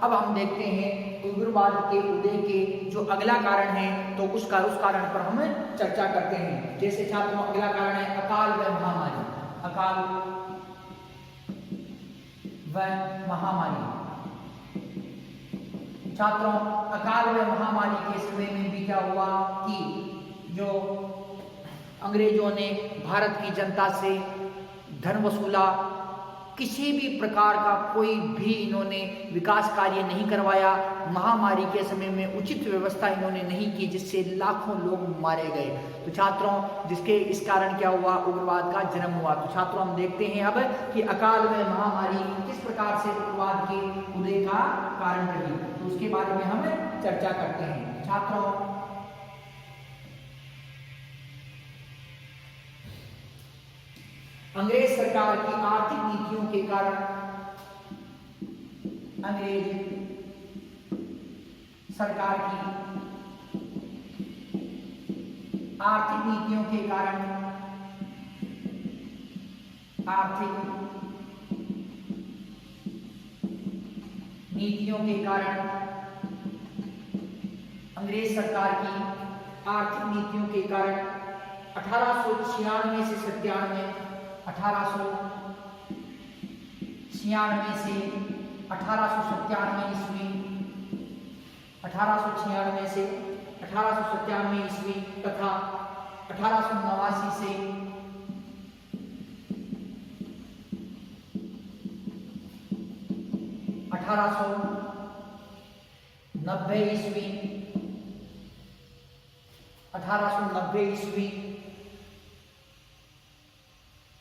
अब हम देखते हैं उग्रवाद के उदय के जो अगला कारण है, तो उस कारण पर हम चर्चा करते हैं। जैसे छात्रों, अगला कारण है अकाल व महामारी। अकाल व महामारी। छात्रों, अकाल व महामारी के समय में भी क्या हुआ कि जो अंग्रेजों ने भारत की जनता से धन वसूला, किसी भी प्रकार का कोई भी इन्होंने विकास कार्य नहीं करवाया। महामारी के समय में उचित व्यवस्था इन्होंने नहीं की, जिससे लाखों लोग मारे गए। तो छात्रों, जिसके इस कारण क्या हुआ, उग्रवाद का जन्म हुआ। तो छात्रों, हम देखते हैं अब कि अकाल व महामारी किस प्रकार से उग्रवाद के उदय का कारण रही, तो उसके बारे में हम चर्चा करते हैं। छात्रों, अंग्रेज सरकार की आर्थिक नीतियों के कारण, अंग्रेज सरकार की आर्थिक नीतियों के कारण, आर्थिक नीतियों के कारण, अंग्रेज सरकार की आर्थिक नीतियों के कारण 1896 से 97, 1896 से 1897 ईस्वी, 1896 से 1897 ईस्वी तथा 1889 से 1890 ईस्वी, 1889 ईस्वी,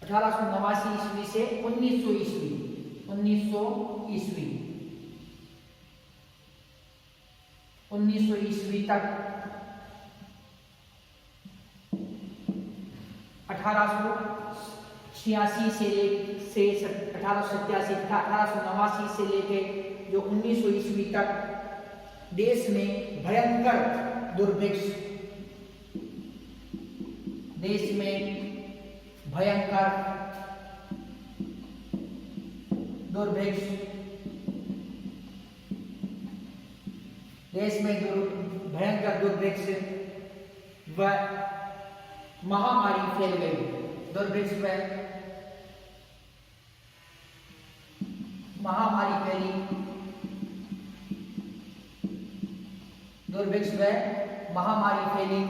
1889 ईस्वी से 1900 ईस्वी, 1900 ईस्वी, 1900 ईस्वी तक 1886 से 1887 तथा 1889 से लेके जो 1900 ईस्वी तक देश में भयंकर दुर्भिक्ष, देश में भयंकर दुर्भिक्ष, देश में भयंकर दुर्भिक्ष व महामारी फैल गई। दुर्भिक्ष व महामारी फैली, दुर्भिक्ष व महामारी फैली।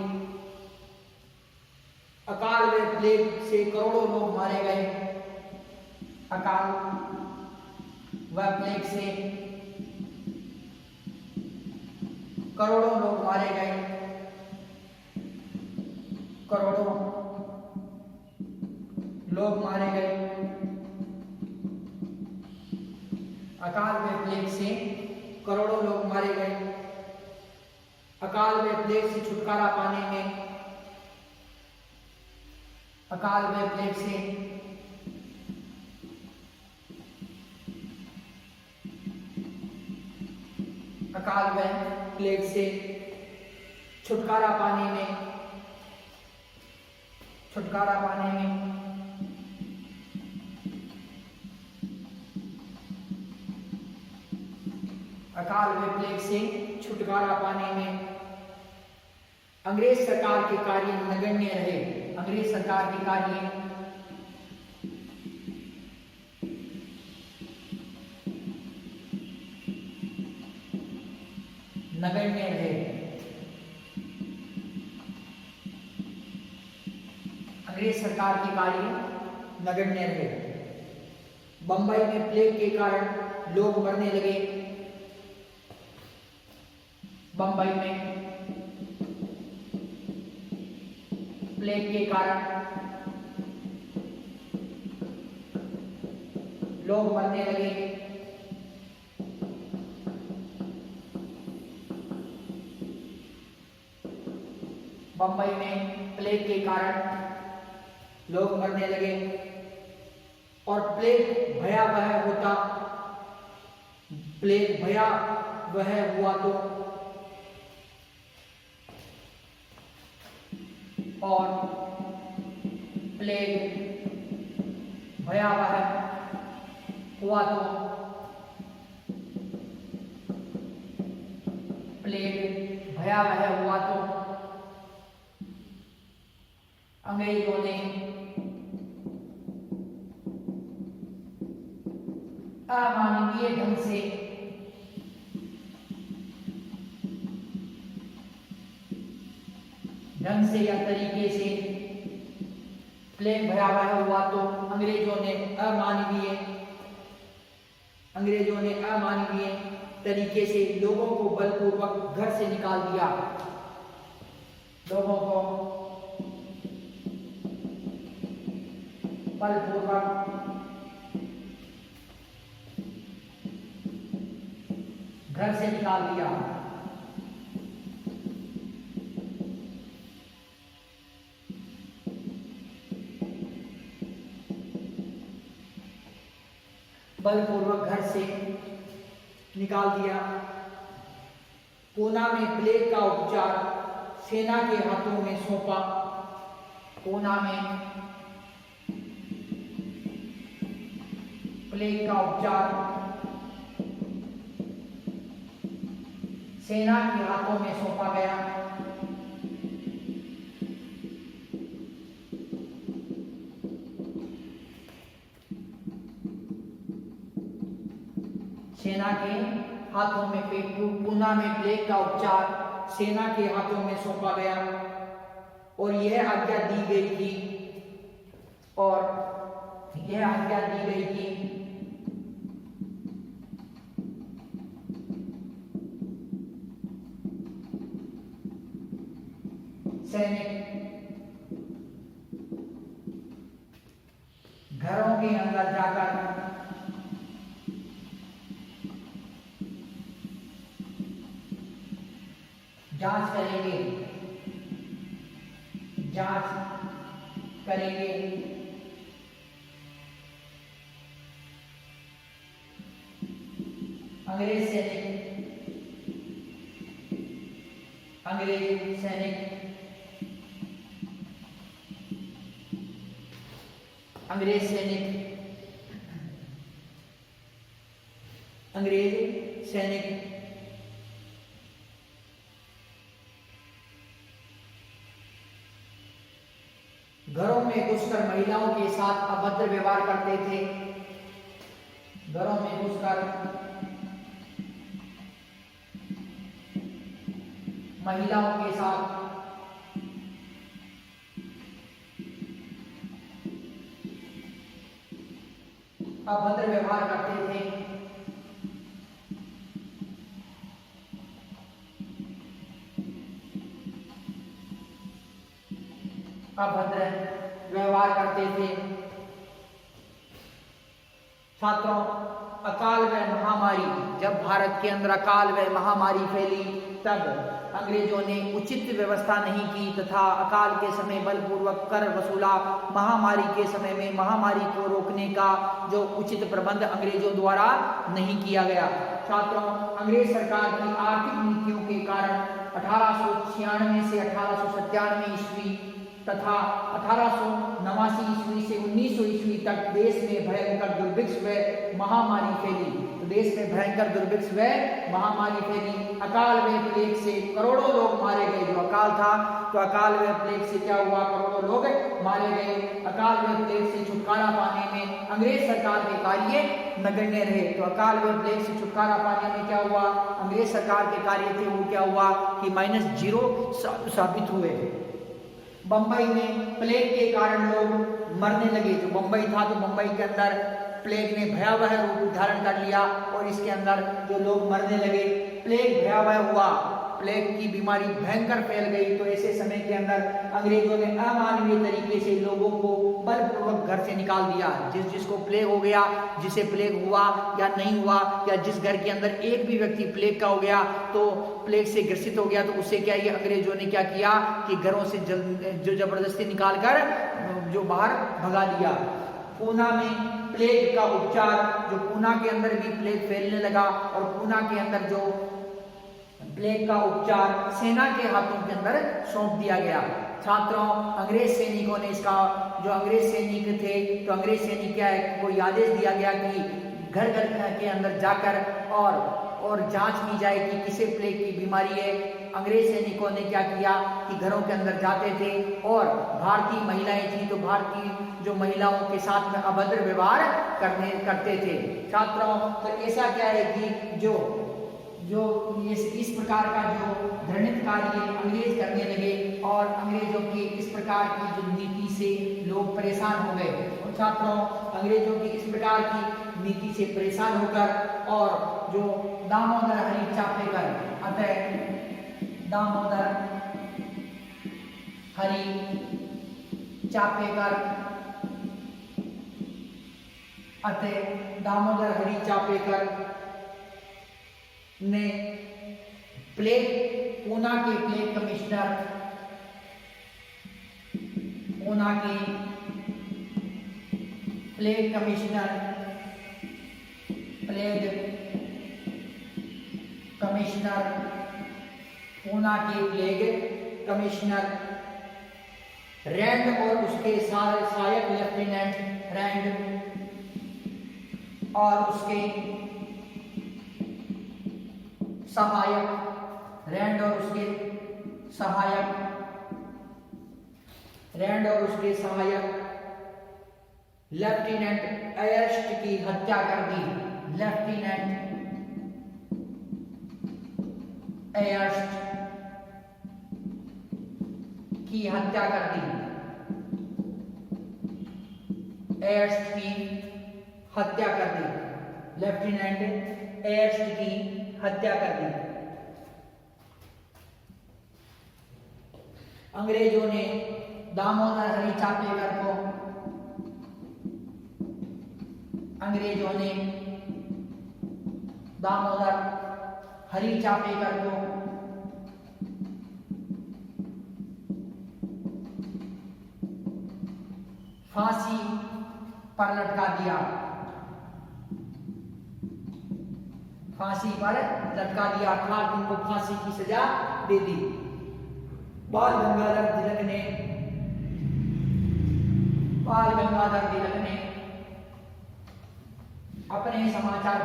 अकाल व प्लेग से करोड़ों लोग मारे गए। अकाल व प्लेग से करोड़ों लोग मारे गए, करोड़ों लोग मारे गए। अकाल व प्लेग से करोड़ों लोग मारे गए। अकाल व प्लेग से छुटकारा पाने में, अकाल व प्लेग से अकाल व प्लेग से छुटकारा पाने में, छुटकारा पाने में अकाल व प्लेग से छुटकारा पाने में अंग्रेज सरकार के कार्य नगण्य रहे। अंग्रेज सरकार के कार्य नगण्य रहे। अंग्रेज सरकार के कार्य नगण्य रहे। बंबई में प्लेग के कारण लोग मरने लगे। बंबई में प्लेग के कारण लोग मरने लगे। बंबई में प्लेग के कारण लोग मरने लगे और प्लेग भयावह होता, प्लेग भयावह हुआ तो और प्लेग भयावह हुआ तो प्लेग भयावह हुआ तो अंग्रेजों ने अमानवीय ढंग से या तरीके से प्लेग भयावह हुआ तो अंग्रेजों ने अमानवीय तरीके से लोगों को बलपूर्वक घर से निकाल दिया। लोगों को बलपूर्वक घर से निकाल दिया। बलपूर्वक घर से निकाल दिया। पूना में प्लेग का उपचार सेना के हाथों में सौंपा। पूना में प्लेग का उपचार सेना के हाथों में सौंपा गया। सेना के हाथों में पूना में प्लेग का उपचार सेना के हाथों में सौंपा गया और यह आज्ञा दी गई थी सैनिक घरों के अंदर जाकर जांच करेंगे। अंग्रेज सैनिक घरों में घुसकर महिलाओं के साथ अभद्र व्यवहार करते थे। घरों में घुसकर महिलाओं के साथ अभद्र व्यवहार करते थे। अभद्र व्यवहार करते थे। छात्रों, अकाल व महामारी, जब भारत के अंदर अकाल व महामारी फैली तब अंग्रेजों ने उचित व्यवस्था नहीं की तथा अकाल के समय बलपूर्वक कर वसूला। महामारी के समय में महामारी को रोकने का जो उचित प्रबंध अंग्रेजों द्वारा नहीं किया गया। छात्रों, अंग्रेज सरकार की आर्थिक नीतियों के कारण 1896 से 1897 ईस्वी तथा 1889 ईस्वी से 1900 ईस्वी तक देश में भयंकर दुर्भिक्ष व महामारी फैली। तो देश में भयंकर दुर्भिक्ष व महामारी फैली। अकाल व प्लेग से करोड़ों लोग मारे गए। जो अकाल था तो अकाल व प्लेग से क्या हुआ, करोड़ों लोग मारे गए। अकाल व प्लेग से छुटकारा पाने में अंग्रेज सरकार के कार्य नगण्य रहे। तो अकाल व प्लेग से छुटकारा पाने में क्या हुआ, अंग्रेज सरकार के कार्य थे वो क्या हुआ कि -0 साबित हुए। बंबई में प्लेग के कारण लोग मरने लगे। जो बंबई था तो बंबई के अंदर प्लेग ने भयावह रूप धारण कर लिया और इसके अंदर जो लोग मरने लगे। प्लेग भयावह हुआ, प्लेग की बीमारी भयंकर फैल गई। तो ऐसे समय के अंदर अंग्रेजों ने अमानवीय तरीके से लोगों को बलपूर्वक घर से निकाल दिया। जिसको प्लेग हो गया, जिसे प्लेग हुआ या नहीं हुआ, या जिस घर के अंदर एक भी व्यक्ति प्लेग का हो गया तो प्लेग से ग्रसित हो गया, तो उससे क्या ये अंग्रेजों ने क्या किया कि घरों से जो जबरदस्ती निकाल कर जो बाहर भगा दिया। पूना में प्लेग का उपचार, जो पूना के अंदर भी प्लेग फैलने लगा और पूना के अंदर जो प्लेग का उपचार सेना के हाथों के अंदर सौंप दिया गया। छात्रों, अंग्रेज सैनिकों ने इसका, जो अंग्रेज सैनिक थे तो अंग्रेज सैनिक क्या है, कोई आदेश दिया गया कि घर घर के अंदर जाकर और और जांच की जाए कि किसे प्लेग की बीमारी है। अंग्रेज सैनिकों ने क्या किया कि घरों के अंदर जाते थे और भारतीय महिलाएं थी तो भारतीय जो महिलाओं के साथ में अभद्र व्यवहार करते थे। छात्रों, तो ऐसा क्या है कि जो इस प्रकार का जो घृणित कार्य अंग्रेज करने लगे और अंग्रेजों की इस प्रकार की जो नीति से लोग परेशान हो गए। और छात्रों, अंग्रेजों की इस प्रकार की नीति से परेशान होकर और जो दामोदर हरी चापेकर दामोदर हरी चापेकर ने पूना के प्लेग कमिश्नर रैंड और उसके सहायक लेफ्टिनेंट लेफ्टिनेंट एयर्स्ट की हत्या कर दी। अंग्रेजों ने दामोदर हरी चापेकर को फांसी पर लटका दिया। अर्थात उनको फांसी की सजा दे दी। बाल गंगाधर तिलक ने अपने समाचार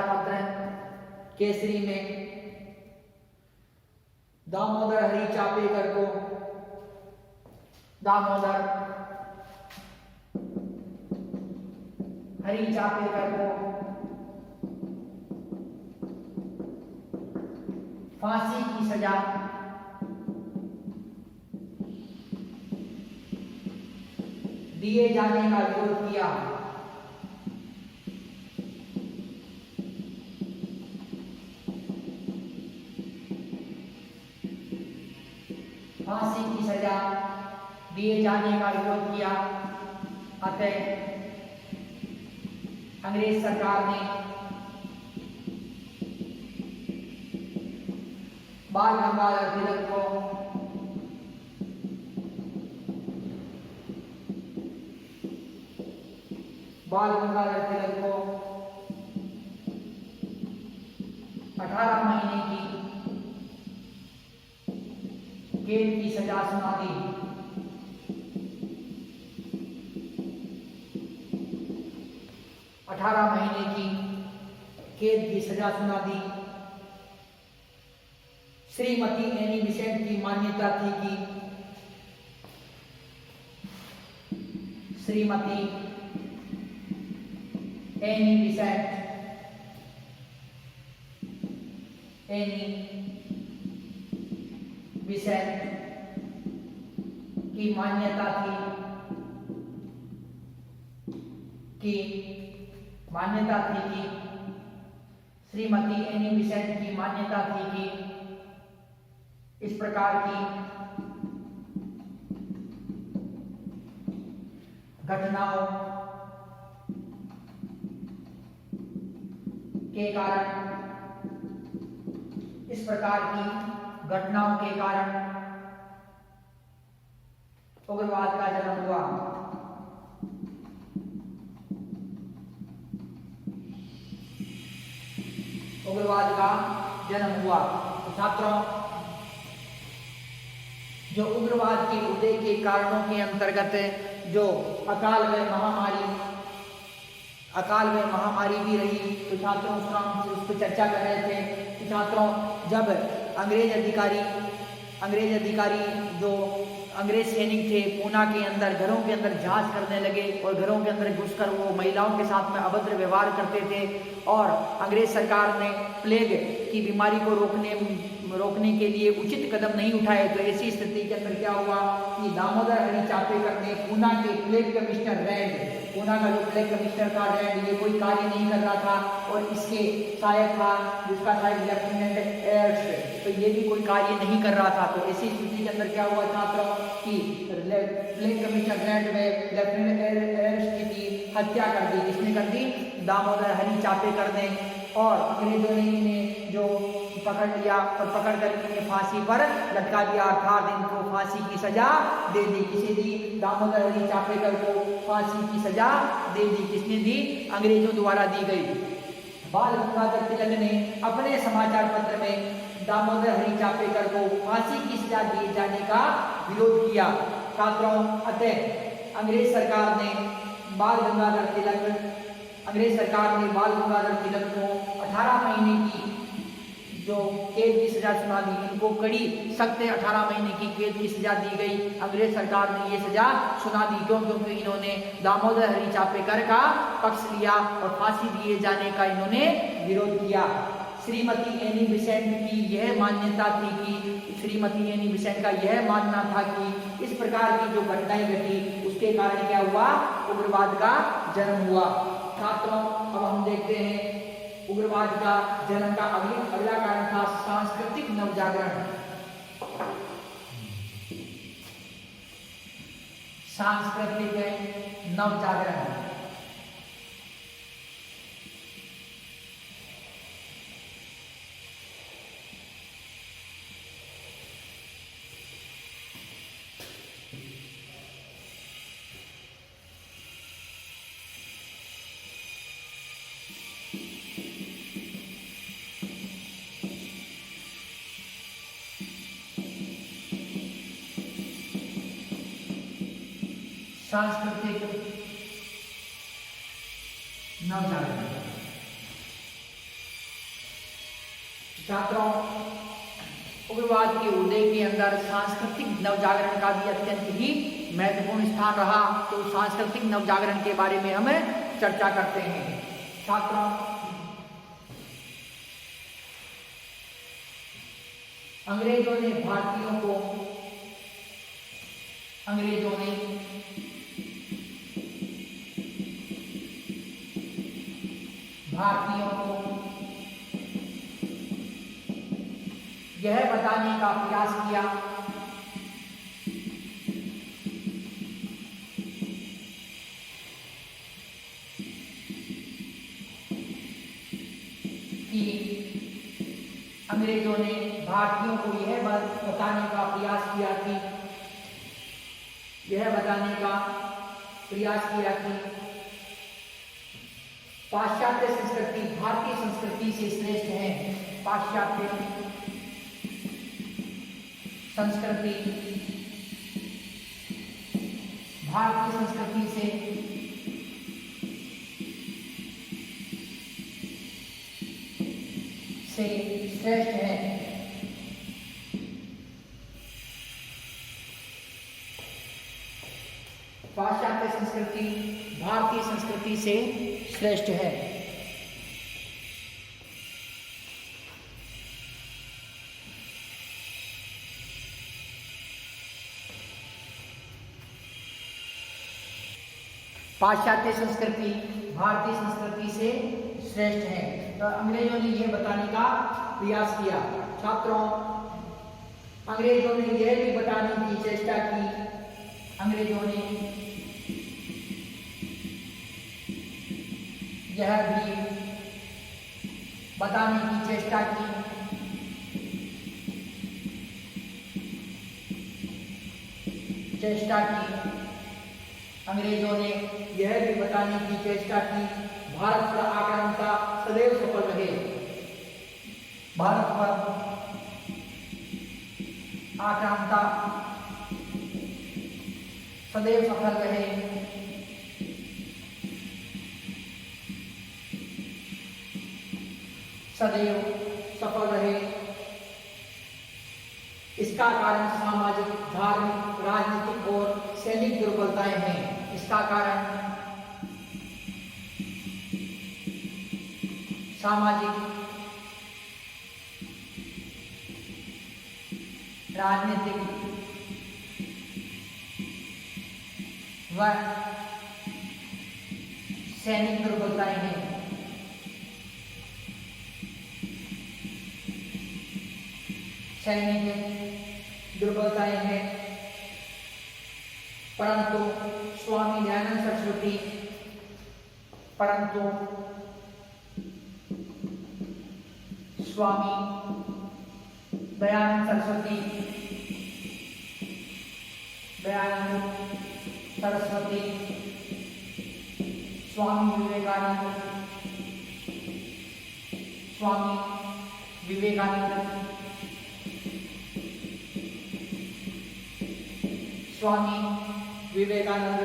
पत्र केसरी में दामोदर हरी चापेकर को फांसी की सजा दिए जाने का विरोध किया। अतः अंग्रेज सरकार ने बाल गंगाधर तिलक को बाल गंगाधर तिलक को 18 महीने की कैद की सजा सुना दी। 18 महीने की कैद की सजा सुना दी। श्रीमती एनी बिसेंट की मान्यता थी कि श्रीमती एनी बिसेंट की मान्यता थी कि श्रीमती एनी बिसेंट की मान्यता थी कि इस प्रकार की घटनाओं के कारण, इस प्रकार की घटनाओं के कारण उग्रवाद का जन्म हुआ। उग्रवाद का जन्म हुआ। तो छात्रों, जो उग्रवाद के उदय के कारणों के अंतर्गत जो अकाल व महामारी भी रही, तो छात्रों उस पर चर्चा कर रहे थे। तो छात्रों, जब अंग्रेज सैनिक थे पूना के अंदर, घरों के अंदर जांच करने लगे और घरों के अंदर घुसकर वो महिलाओं के साथ में अभद्र व्यवहार करते थे, और अंग्रेज सरकार ने प्लेग की बीमारी को रोकने के लिए उचित कदम नहीं उठाए। तो ऐसी स्थिति के अंदर क्या हुआ कि दामोदर हरि चापेकर ने पूना के प्लेग कमिश्नर रैंड, पूना का जो प्लेग कमिश्नर था रैंड, ये कोई कार्य नहीं कर रहा था, और इसके सहायक था जिसका सहायक लेफ्टिनेंट एयर्स, तो ये भी कोई कार्य नहीं कर रहा था। तो ऐसी स्थिति के अंदर क्या हुआ छात्रों कि प्लेग कमिश्नर रैंड में लेफ्टिनेंट एयर्स की हत्या कर दी। किसने कर दी? दामोदर हरि चापेकर ने। और अंग्रेजों ने इन्हें जो पकड़ लिया और पकड़कर इन्हें फांसी पर लटका दिया, अर्थात इनको फांसी की सजा दे दी। किसे दी? दामोदर हरि चापेकर को फांसी की सजा दे दी। किसने दी? अंग्रेजों द्वारा दी गई। बाल गंगाधर तिलक ने अपने समाचार पत्र में दामोदर हरि चापेकर को फांसी की सजा दिए जाने का विरोध किया। छात्रों, अतः अंग्रेज सरकार ने बाल गंगाधर तिलक को 18 महीने की जो कैद की सजा सुना दी। इनको कड़ी सख्त 18 महीने की कैद की सजा दी गई। अंग्रेज सरकार ने ये सजा सुना दी क्योंकि इन्होंने दामोदर हरि चापेकर का पक्ष लिया और फांसी दिए जाने का इन्होंने विरोध किया। श्रीमती एनी बेसेंट की यह मान्यता थी कि श्रीमती एनी बेसेंट का यह मानना था कि इस प्रकार की जो घटनाएं घटी उसके कारण क्या हुआ? उग्रवाद का जन्म हुआ। छात्रों, अब हम देखते हैं उग्रवाद का जन्म का अगला कारण था सांस्कृतिक नवजागरण। सांस्कृतिक नवजागरण। सांस्कृतिक नवजागरण। छात्रों, उग्रवाद के उदय के अंदर सांस्कृतिक नवजागरण का भी अत्यंत ही महत्वपूर्ण स्थान रहा। तो सांस्कृतिक नवजागरण के बारे में हम चर्चा करते हैं। छात्रों, अंग्रेजों ने भारतीयों को यह बताने का प्रयास किया कि अंग्रेजों ने भारतीयों को यह बताने का प्रयास किया कि पाश्चात्य संस्कृति भारतीय संस्कृति से श्रेष्ठ है। पाश्चात्य संस्कृति भारतीय संस्कृति से श्रेष्ठ है। पाश्चात्य संस्कृति भारतीय संस्कृति से श्रेष्ठ है। पाश्चात्य संस्कृति भारतीय संस्कृति से श्रेष्ठ है। तो अंग्रेजों ने यह बताने का प्रयास किया। छात्रों, अंग्रेजों ने यह भी बताने की चेष्टा की, अंग्रेजों ने यह भी बताने की चेष्टा की। अंग्रेजों ने यह भी बताने की चेष्टा की भारत पर आक्रामकता सदैव सफल रहे। भारत पर आक्रामकता सदैव सफल रहे। इसका कारण सामाजिक, धार्मिक, राजनीतिक और सैनिक दुर्बलताएं हैं। इसका कारण सामाजिक, राजनीतिक व सैनिक दुर्बलताएं हैं। परंतु स्वामी दयानंद सरस्वती स्वामी विवेकानंद,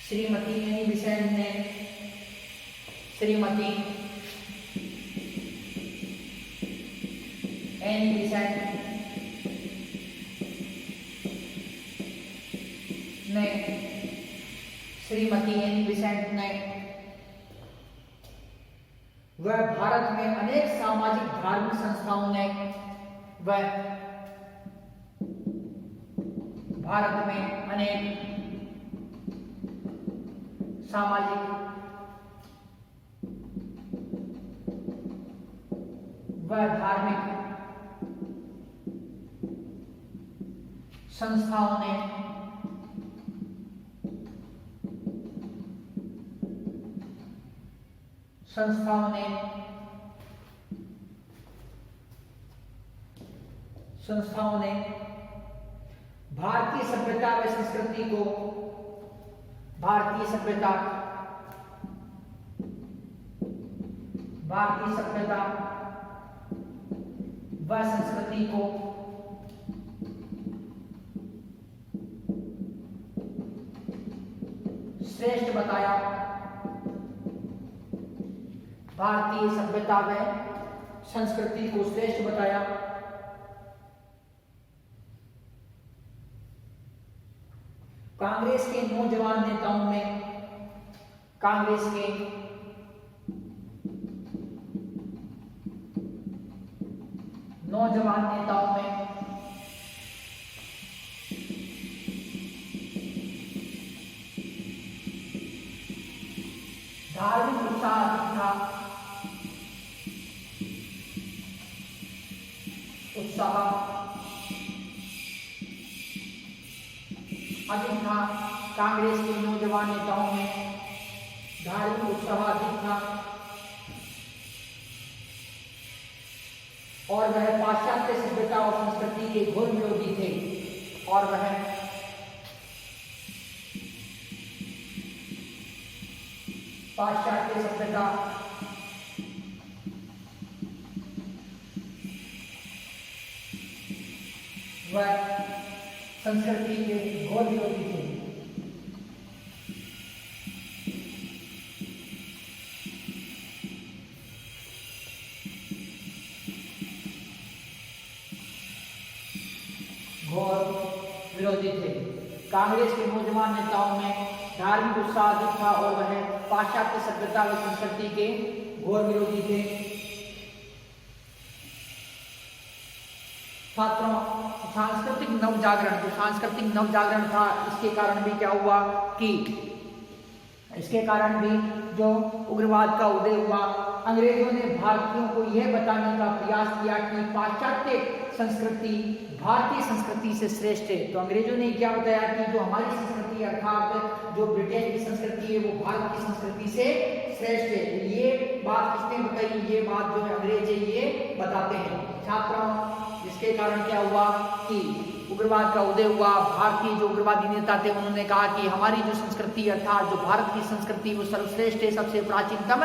श्रीमती एनी बेसेंट ने वह भारत में अनेक सामाजिक धार्मिक संस्थाओं ने सामाजिक व धार्मिक संस्थाओं ने भारतीय सभ्यता व संस्कृति को श्रेष्ठ बताया। भारतीय सभ्यता व संस्कृति को श्रेष्ठ बताया। कांग्रेस के नौजवान नेताओं में धार्मिक उत्साह अधिक था। कांग्रेस के नौजवान नेताओं में धार्मिक उत्साह अधिक था और वह पाश्चात्य सभ्यता और संस्कृति के घोर विरोधी थे और वह पाश्चात्य सभ्यता व संस्कृति के घोर विरोधी थे। कांग्रेस के नौजवान नेताओं में धार्मिक उत्साह अधिक था और वह पाश्चात्य सभ्यता व संस्कृति के घोर विरोधी थे। छात्रों, सांस्कृतिक नवजागरण था। इसके कारण भी क्या हुआ कि जो उग्रवाद का उदय हुआ। अंग्रेजों ने भारतीयों को यह बताने का प्रयास किया कि पाश्चात्य संस्कृति भारतीय संस्कृति से श्रेष्ठ है। तो अंग्रेजों ने क्या बताया कि जो हमारी संस्कृति अर्थात जो ब्रिटेन की संस्कृति है वो भारत की संस्कृति से श्रेष्ठ है। ये बात किसने बताते हैं छात्रों। जिसके कारण क्या हुआ कि उग्रवाद का उदय हुआ। भारतीय जो उग्रवादी नेता थे उन्होंने कहा कि हमारी जो संस्कृति अर्थात जो भारत की संस्कृति वो सर्वश्रेष्ठ है, सबसे प्राचीनतम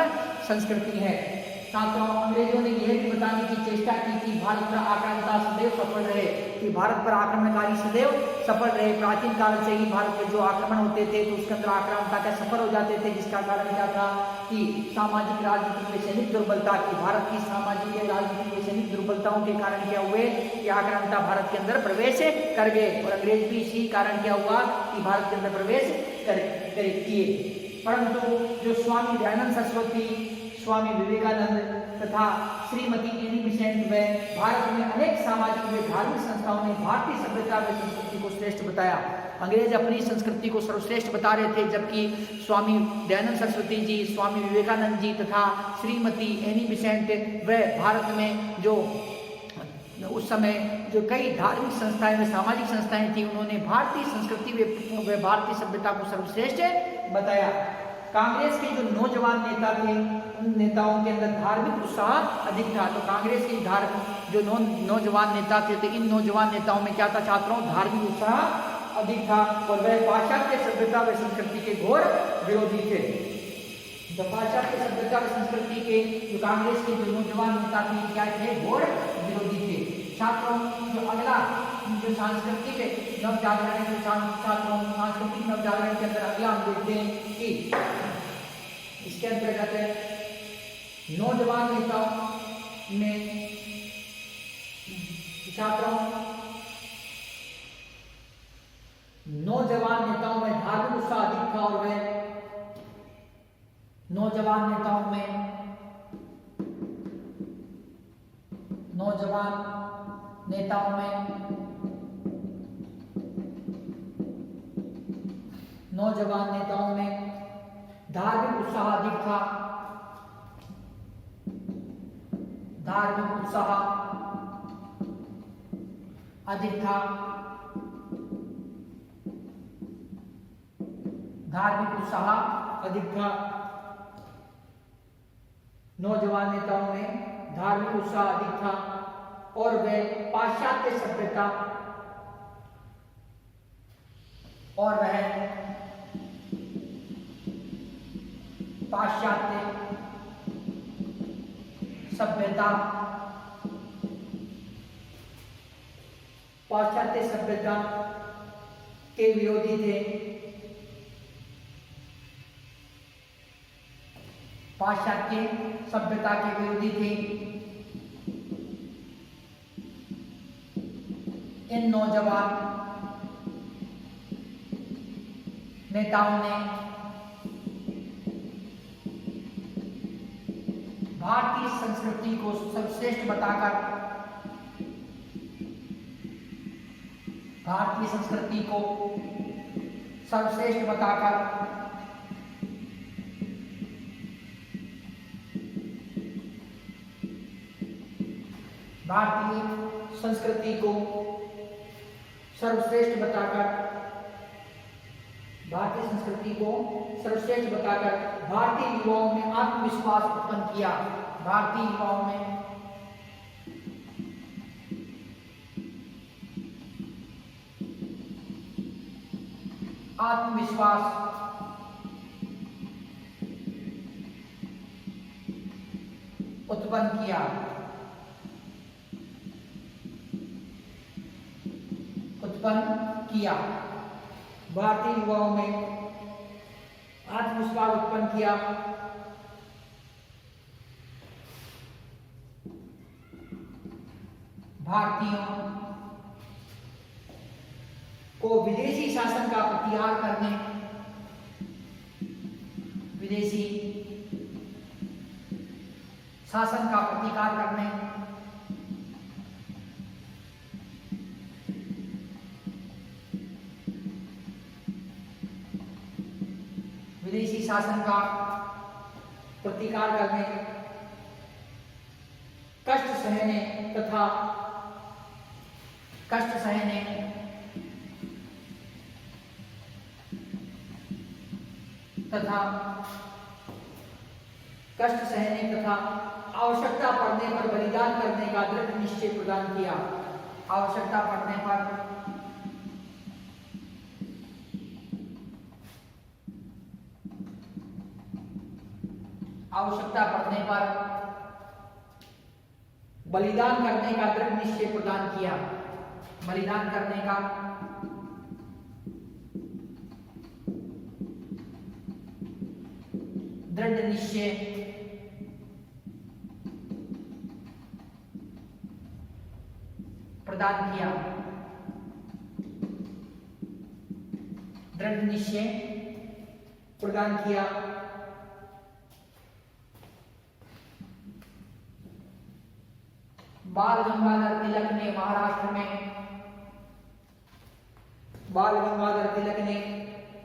संस्कृति है। छात्रों, अंग्रेजों ने यह भी बताने की चेष्टा की कि भारत पर आक्रामकता सदैव सफल रहे, कि भारत पर आक्रमणकारी सदैव सफल रहे। प्राचीन काल से ही भारत पर जो आक्रमण होते थे तो उसके अंदर आक्रामकता का सफल हो जाते थे, जिसका कारण क्या था कि सामाजिक राजनीतिक व सैनिक दुर्बलता की, भारत की सामाजिक राजनीतिक व सैनिक दुर्बलताओं के कारण क्या हुए कि आक्रामकता भारत के अंदर प्रवेश कर गए। और अंग्रेज भी इसी कारण क्या हुआ कि भारत के अंदर प्रवेश किए। परंतु जो स्वामी दयानंद सरस्वती, स्वामी विवेकानंद तथा श्रीमती एनी बेसेंट व भारत में अनेक सामाजिक व धार्मिक संस्थाओं ने भारतीय सभ्यता व संस्कृति को श्रेष्ठ बताया। अंग्रेज अपनी संस्कृति को सर्वश्रेष्ठ बता रहे थे, जबकि स्वामी दयानंद सरस्वती जी, स्वामी विवेकानंद जी तथा श्रीमती एनी बेसेंट व भारत में जो उस समय जो कई धार्मिक संस्थाएं व सामाजिक संस्थाएं थी, उन्होंने भारतीय संस्कृति व भारतीय सभ्यता को सर्वश्रेष्ठ बताया। कांग्रेस के जो नौजवान नेता थे उन नेताओं के अंदर धार्मिक उत्साह अधिक था। तो कांग्रेस के जो नौजवान नेता थे तो इन नौजवान नेताओं में क्या था छात्रों, धार्मिक उत्साह अधिक था और वह पाश्चात्य सभ्यता व संस्कृति के घोर विरोधी थे। तो पाश्चात्य सभ्यता व संस्कृति के जो कांग्रेस के जो नौजवान नेता थे क्या थे, घोर विरोधी थे। छात्रों, जो अगला जो सांस्कृतिक नवजागरण है, छात्रों सांस्कृतिक नवजागरण के अंदर अगला हम देखते हैं कि इसके अंतर्गत नौजवान नेताओं में छात्रों नौजवान नेताओं में धार्मिक उत्साह अधिक था और वह नौजवान नेताओं में धार्मिक उत्साह अधिक था। नौजवान नेताओं में धार्मिक उत्साह अधिक था और वे पाश्चात्य सभ्यता के विरोधी थे। इन नौजवान नेताओं ने भारतीय संस्कृति को सर्वश्रेष्ठ बताकर भारतीय युवाओं में आत्मविश्वास उत्पन्न किया। भारतीयों को विदेशी शासन का प्रतिहार करने, विदेशी शासन का प्रतिकार करने, विदेशी शासन का प्रतिकार करने, कष्ट सहने तथा कष्ट सहने तथा आवश्यकता पड़ने पर बलिदान करने का दृढ़ निश्चय प्रदान किया। आवश्यकता पड़ने पर बलिदान करने का दृढ़ निश्चय प्रदान किया। बलिदान करने का दृढ़ निश्चय प्रदान किया। दृढ़ निश्चय प्रदान किया। बाल गंगाधर तिलक ने महाराष्ट्र में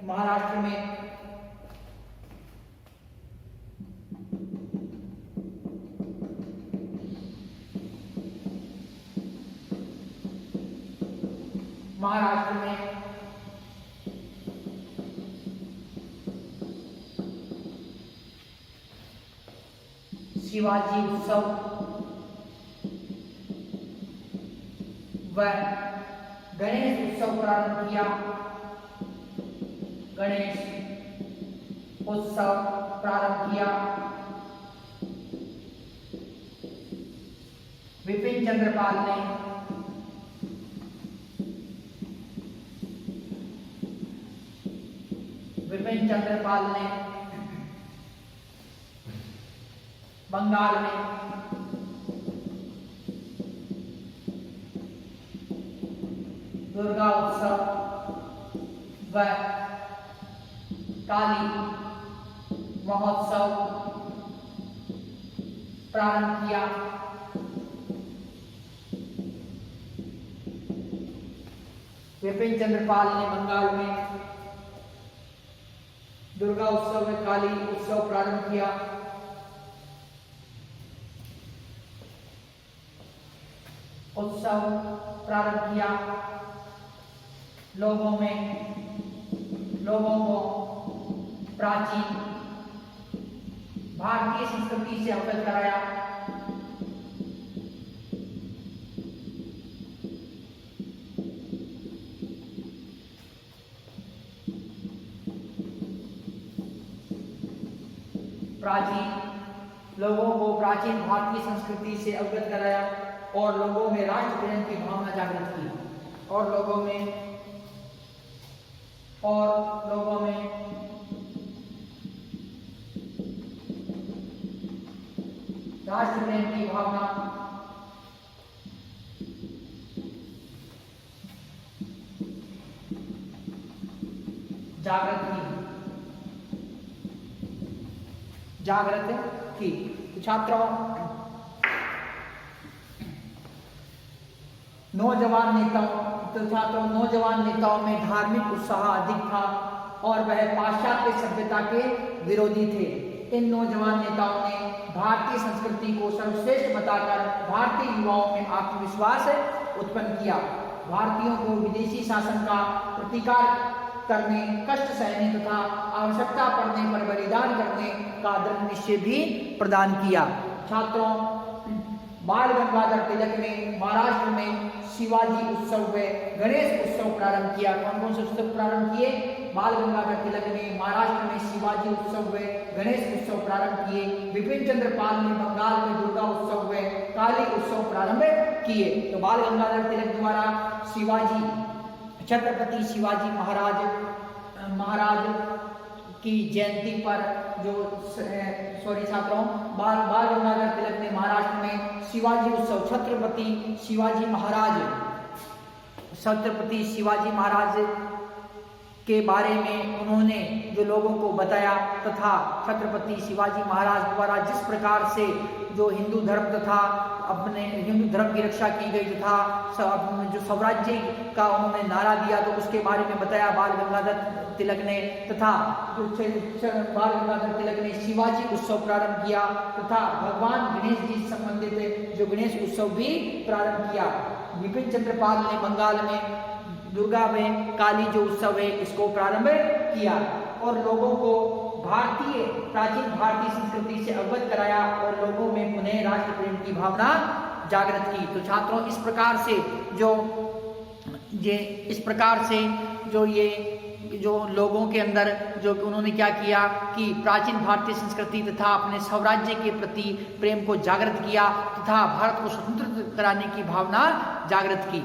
महाराष्ट्र में शिवाजी उत्सव व गणेश उत्सव प्रारंभ किया। गणेश उत्सव प्रारंभ किया। विपिन चंद्रपाल ने बंगाल में दुर्गा उत्सव व काली महोत्सव प्रारंभ किया। विपिन चंद्रपाल ने बंगाल में दुर्गा उत्सव व काली उत्सव प्रारंभ किया। लोगों को प्राचीन भारतीय संस्कृति से अवगत कराया। लोगों को प्राचीन भारतीय संस्कृति से अवगत कराया और लोगों में राष्ट्र प्रेम की भावना जागृत की। और लोगों में राष्ट्र प्रेम की भावना जागृत की। तो छात्रों, नौजवान नेताओं में धार्मिक उत्साह अधिक था और वह पाश्चात्य सभ्यता के विरोधी थे। इन नौजवान नेताओं ने भारतीय संस्कृति को सर्वश्रेष्ठ बताकर भारतीय युवाओं में आत्मविश्वास उत्पन्न किया। भारतीयों को विदेशी शासन का प्रतिकार करने, कष्ट सहने तथा आवश्यकता पड़ने पर बलिदान करने का दृढ़ निश्चय भी प्रदान किया। छात्रों, बाल गंगाधर तिलक ने महाराष्ट्र में शिवाजी उत्सव व गणेश उत्सव प्रारंभ किया। कौन कौन से उत्सव प्रारंभ किए? बाल गंगाधर तिलक ने महाराष्ट्र में शिवाजी उत्सव व गणेश उत्सव प्रारंभ किए। विपिन चंद्रपाल ने बंगाल में दुर्गा उत्सव व काली उत्सव प्रारंभ किए। तो बाल गंगाधर तिलक द्वारा छत्रपति शिवाजी महाराज की जयंती पर छात्रों, बाल गंगाधर तिलक ने महाराष्ट्र में शिवाजी उत्सव छत्रपति शिवाजी महाराज के बारे में उन्होंने जो लोगों को बताया तथा छत्रपति शिवाजी महाराज द्वारा जिस प्रकार से जो हिंदू धर्म तथा अपने हिंदू धर्म की रक्षा की गई तथा जो स्वराज्य का उन्होंने नारा दिया तो उसके बारे में बताया बाल गंगाधर तिलक ने। तथा बाल गंगाधर तिलक ने शिवाजी उत्सव प्रारंभ किया तथा भगवान गणेश जी से संबंधित जो गणेश उत्सव भी प्रारंभ किया। विपिन चंद्रपाल ने बंगाल में दुर्गा में काली जो उत्सव है इसको प्रारंभ किया और लोगों को भारतीय प्राचीन भारतीय संस्कृति से अवगत कराया और लोगों में पुनः राष्ट्र प्रेम की भावना जागृत की। तो छात्रों इस प्रकार से जो लोगों के अंदर जो उन्होंने क्या किया कि प्राचीन भारतीय संस्कृति तथा अपने स्वराज्य के प्रति प्रेम को जागृत किया तथा भारत को स्वतंत्र कराने की भावना जागृत की।